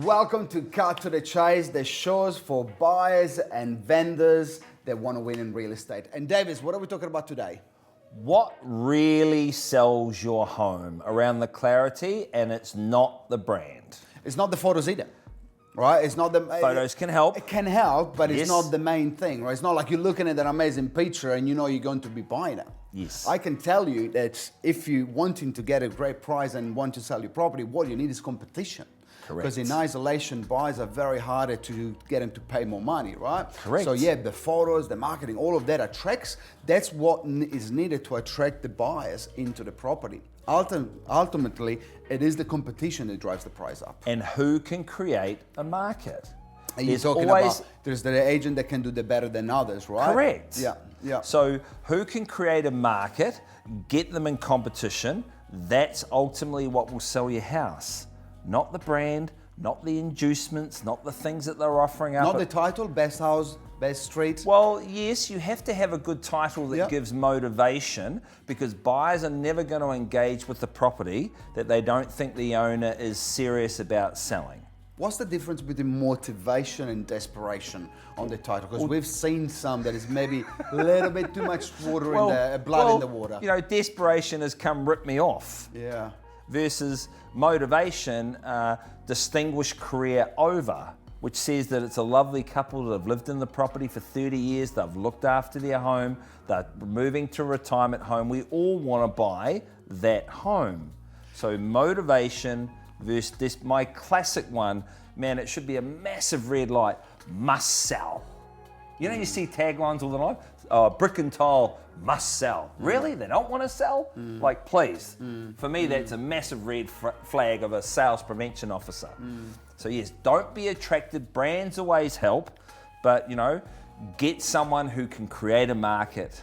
Welcome to Cut to the Chase, the shows for buyers and vendors that want to win in real estate. And Davis, what are we talking about today? What really sells your home around the clarity, and it's not the brand. It's not the photos either, right? It's not the Photos can help. It can help, but Yes. it's not the main thing, right? It's not like you're looking at an amazing picture and you know you're going to be buying it. Yes. I can tell you that if you're wanting to get a great price and want to sell your property, what you need is competition. Correct. Because in isolation, buyers are very hard to get them to pay more money, right? Correct. So yeah, the photos, the marketing, all of that attracts. That's what is needed to attract the buyers into the property. Ultimately, it is the competition that drives the price up. And who can create a market? And you're There's talking always- about there's the agent that can do the better than others, right? Correct. Yeah, yeah. So who can create a market, get them in competition, that's ultimately what will sell your house. Not the brand, not the inducements, not the things that they're offering up. Not the title, best house, best street. Well, yes, you have to have a good title that Yeah. gives motivation, because buyers are never going to engage with the property that they don't think the owner is serious about selling. What's the difference between motivation and desperation on the title? Because we've seen some that is maybe a little bit too much water in the blood in the water. You know, desperation has come rip me off. Yeah. Versus motivation, distinguished career over, which says that it's a lovely couple that have lived in the property for 30 years, they've looked after their home, they're moving to a retirement home. We all want to buy that home. So motivation versus this, my classic one, man, it should be a massive red light, must sell. You know, you see taglines all the time, brick and tile must sell. Really? They don't want to sell? Like, please. For me, that's a massive red flag of a sales prevention officer. So yes, don't be attracted. Brands always help, but you know, get someone who can create a market.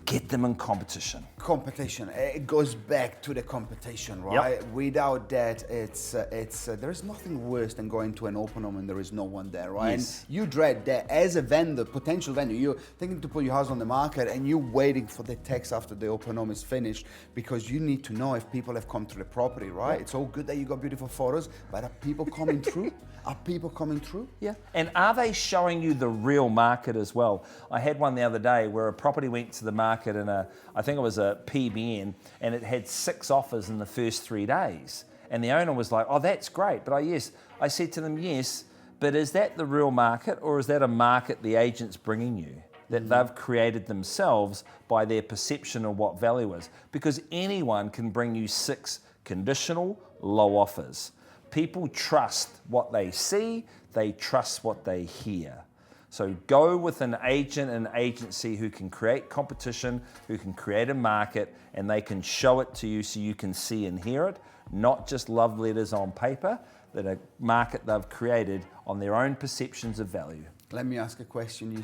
Get them in competition. Competition. It goes back to the competition, right? Yep. Without that, there is nothing worse than going to an open home and there is no one there, right? Yes. And you dread that as a vendor, potential vendor. You're thinking to put your house on the market and you're waiting for the text after the open home is finished, because you need to know if people have come to the property, right? Yep. It's all good that you got beautiful photos, but are people coming through? Are people coming through? Yeah, and are they showing you the real market as well? I had one the other day where a property went to the market in I think it was a PBN, and it had 6 offers in the first 3 days. And the owner was like, oh, that's great. But I said to them, yes, but is that the real market, or is that a market the agent's bringing you that they've created themselves by their perception of what value is? Because anyone can bring you 6 conditional low offers. People trust what they see, they trust what they hear. So go with an agent and agency who can create competition, who can create a market, and they can show it to you so you can see and hear it, not just love letters on paper, that a market they've created on their own perceptions of value. Let me ask a question. You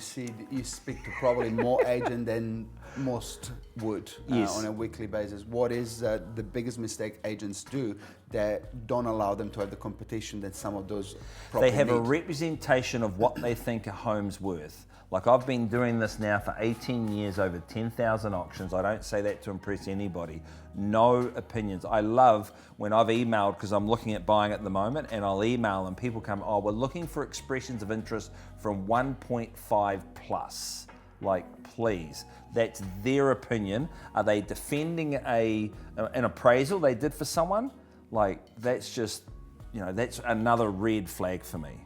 speak to probably more agent than most would Yes. on a weekly basis. What is the biggest mistake agents do that don't allow them to have the competition that some of those property They have a need? representation of what they think a home's worth. Like, I've been doing this now for 18 years, over 10,000 auctions. I don't say that to impress anybody. No opinions. I love when I've emailed, because I'm looking at buying at the moment, and I'll email and people come, oh, we're looking for expressions of interest from 1.5 plus. Like, please, that's their opinion. Are they defending an appraisal they did for someone? Like, that's just, you know, that's another red flag for me.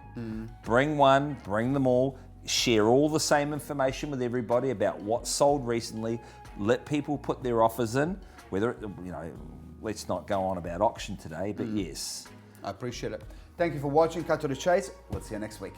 Bring one, bring them all, share all the same information with everybody about what's sold recently, let people put their offers in, whether, you know, let's not go on about auction today, but yes. I appreciate it. Thank you for watching Cut to the Chase. We'll see you next week.